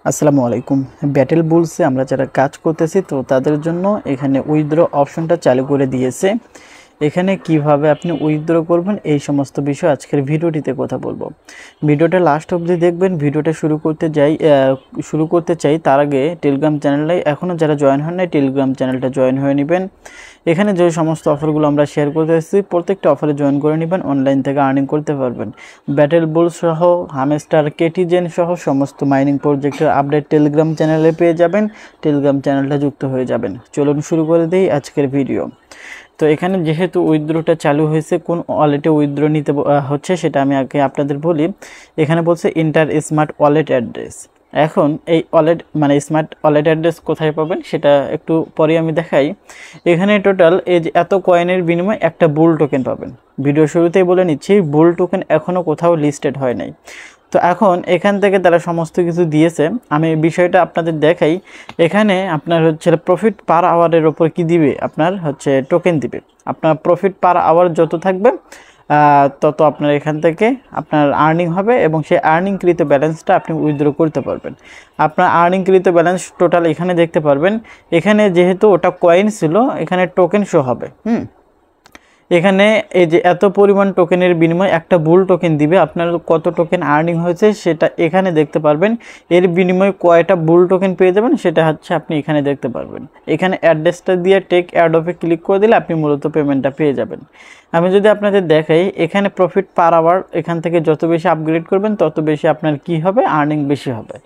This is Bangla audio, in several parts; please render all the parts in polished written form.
আসসালামু আলাইকুম। ব্যাটেল বুলসে আমরা যারা কাজ করতেছি তো তাদের জন্য এখানে উইথড্র অপশনটা চালু করে দিয়েছে। এখানে কিভাবে আপনি উইথড্র করবেন এই সমস্ত বিষয় আজকের ভিডিওটিতে কথা বলবো। ভিডিওটা লাস্ট অবধি দেখবেন। ভিডিওটা শুরু করতে চাই তার আগে টেলিগ্রাম চ্যানেলে এখনও যারা জয়েন হন নাই টেলিগ্রাম চ্যানেলটা জয়েন হয়ে নেবেন। এখানে যে সমস্ত অফারগুলো আমরা শেয়ার করতে এসেছি প্রত্যেকটা অফারে জয়েন করে নেবেন, অনলাইন থেকে আর্নিং করতে পারবেন। ব্যাটেল বুল সহ হামস্টার কেটিজেন সহ সমস্ত মাইনিং প্রজেক্টের আপডেট টেলিগ্রাম চ্যানেলে পেয়ে যাবেন। টেলিগ্রাম চ্যানেলটা যুক্ত হয়ে যাবেন। চলুন শুরু করে দিই আজকের ভিডিও। তো এখানে যেহেতু উইথড্রটা চালু হয়েছে, কোন ওয়ালেটে উইথড্র নিতে হচ্ছে সেটা আমি আগে আপনাদের বলি। এখানে বলছে ইন্টার স্মার্ট ওয়ালেট অ্যাড্রেস। এখন এই ওয়ালেট মানে স্মার্ট ওয়ালেট অ্যাড্রেস কোথায় পাবেন সেটা একটু পরে আমি দেখাই। এখানে টোটাল এই যে এত কয়েনের বিনিময়ে একটা বুল টোকেন পাবেন। ভিডিও শুরুতেই বলে নিচ্ছি, বুল টোকেন এখনও কোথাও লিস্টেড হয় নাই। তো এখন এখান থেকে তারা সমস্ত কিছু দিয়েছে, আমি বিষয়টা আপনাদের দেখাই। এখানে আপনার হচ্ছে প্রফিট পার আওয়ারের ওপর কি দিবে, আপনার হচ্ছে টোকেন দিবে। আপনার প্রফিট পার আওয়ার যত থাকবে তত আপনার এখান থেকে আপনার আর্নিং হবে এবং সেই আর্নিংকৃত ব্যালেন্সটা আপনি উইথড্র করতে পারবেন। আপনার আর্নিংকৃত ব্যালেন্স টোটাল এখানে দেখতে পারবেন। এখানে যেহেতু ওটা কয়েন ছিল, এখানে টোকেন শো হবে। এখানে এই যে এত পরিমাণ টোকেনের বিনিময়ে একটা বুল টোকেন দিবে। আপনার কত টোকেন আর্নিং হয়েছে সেটা এখানে দেখতে পারবেন। এর বিনিময়ে কয়টা বুল টোকেন পেয়ে যাবেন সেটা হচ্ছে আপনি এখানে দেখতে পারবেন। এখানে অ্যাড্রেসটা দিয়ে টেক অ্যাডপে ক্লিক করে দিলে আপনি মূলত পেমেন্টটা পেয়ে যাবেন। আমি যদি আপনাদের দেখাই, এখানে প্রফিট পার আওয়ার এখান থেকে যত বেশি আপগ্রেড করবেন তত বেশি আপনার কি হবে, আর্নিং বেশি হবে।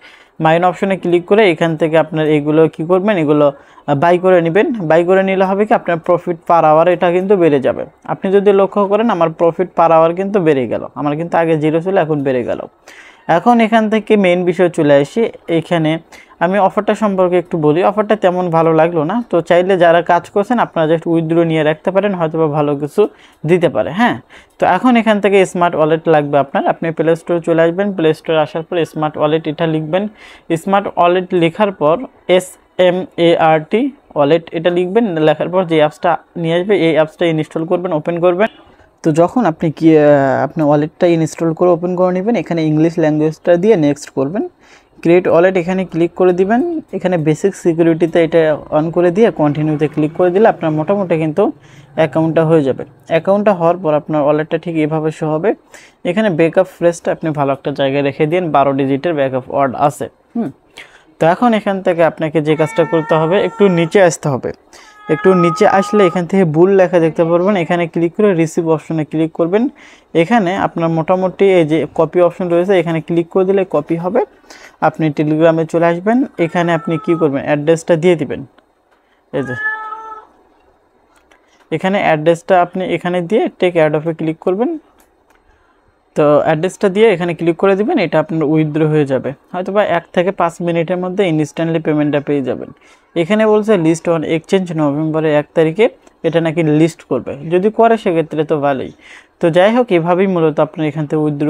মাইন অপশনে ক্লিক করে এখান থেকে আপনার এগুলো কি করবেন, এগুলো বাই করে নেবেন। বাই করে নিলে হবে কি আপনার প্রফিট পার আওয়ার এটা কিন্তু বেড়ে যাবে। আপনি যদি লক্ষ্য করেন আমার প্রফিট পার আওয়ার কিন্তু বেড়ে গেল, আমার কিন্তু আগে 0 ছিল এখন বেড়ে গেল। এখন এখান থেকে মেইন বিষয় চলে আসি। এখানে আমি অফারটা সম্পর্কে একটু বলি। অফারটা তেমন ভালো লাগলো না, তো চাইলে যারা কাজ করছেন আপনারা জাস্ট উইথড্র নিয়ে রাখতে পারেন, হয়তো বা ভালো কিছু দিতে পারে। তো এখন এখান থেকে স্মার্ট ওয়ালেট লাগবে আপনার। আপনি প্লে স্টোরে চলে আসবেন। প্লে স্টোরে আসার পর স্মার্ট ওয়ালেট এটা লিখবেন। স্মার্ট ওয়ালেট লেখার পর SMART ওয়ালেট এটা লিখবেন। লেখার পর যে অ্যাপসটা নিয়ে আসবে এই অ্যাপসটা ইনস্টল করবেন, ওপেন করবেন। তো যখন আপনি আপনি ওয়ালেটটা ইনস্টল করে ওপেন করে নেবেন, এখানে ইংলিশ ল্যাঙ্গুয়েজটা দিয়ে নেক্সট করবেন। ক্রিয়েট ওয়ালেট এখানে ক্লিক করে দিবেন। এখানে বেসিক সিকিউরিটিতে এটা অন করে দিয়ে কন্টিনিউতে ক্লিক করে দিলে আপনার মোটামুটি কিন্তু অ্যাকাউন্টটা হয়ে যাবে। অ্যাকাউন্টটা হওয়ার পর আপনার ওয়ালেটটা ঠিক এভাবে শো হবে। এখানে ব্যাকআপ ফ্রেজটা আপনি ভালো একটা জায়গায় রেখে দিন, 12 ডিজিটের ব্যাকআপ ওয়ার্ড আছে। তো এখন এখান থেকে আপনাকে যে কাজটা করতে হবে, একটু নিচে আসতে হবে। একটু নিচে আসলে এখান থেকে বুল লেখা দেখতে পারবেন। এখানে ক্লিক করে রিসিভ অপশনে ক্লিক করবেন। এখানে আপনার মোটামুটি এই যে কপি অপশন রয়েছে এখানে ক্লিক করে দিলে কপি হবে। আপনি টেলিগ্রামে চলে আসবেন। এখানে আপনি কি করবেন, অ্যাড্রেসটা দিয়ে দিবেন। এই যে এখানে অ্যাড্রেসটা আপনি এখানে দিয়ে টেক অ্যাডপে ক্লিক করবেন। তো অ্যাড্রেসটা দিয়ে এখানে ক্লিক করে দিবেন, এটা আপনার উইথড্র হয়ে যাবে। হয়তো বা 1 থেকে 5 মিনিটের মধ্যে ইনস্ট্যান্টলি পেমেন্টটা পেয়ে যাবেন। এখানে বলছে লিস্ট অন এক্সচেঞ্জ নভেম্বরের 1 তারিখে এটা নাকি লিস্ট করবে। যদি করে সেক্ষেত্রে তো ভালোই। তো যাই হোক, এভাবেই মূলত আপনি এখান থেকে উইথড্র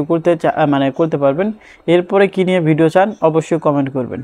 করতে পারবেন। এরপরে কি নিয়ে ভিডিও চান অবশ্যই কমেন্ট করবেন।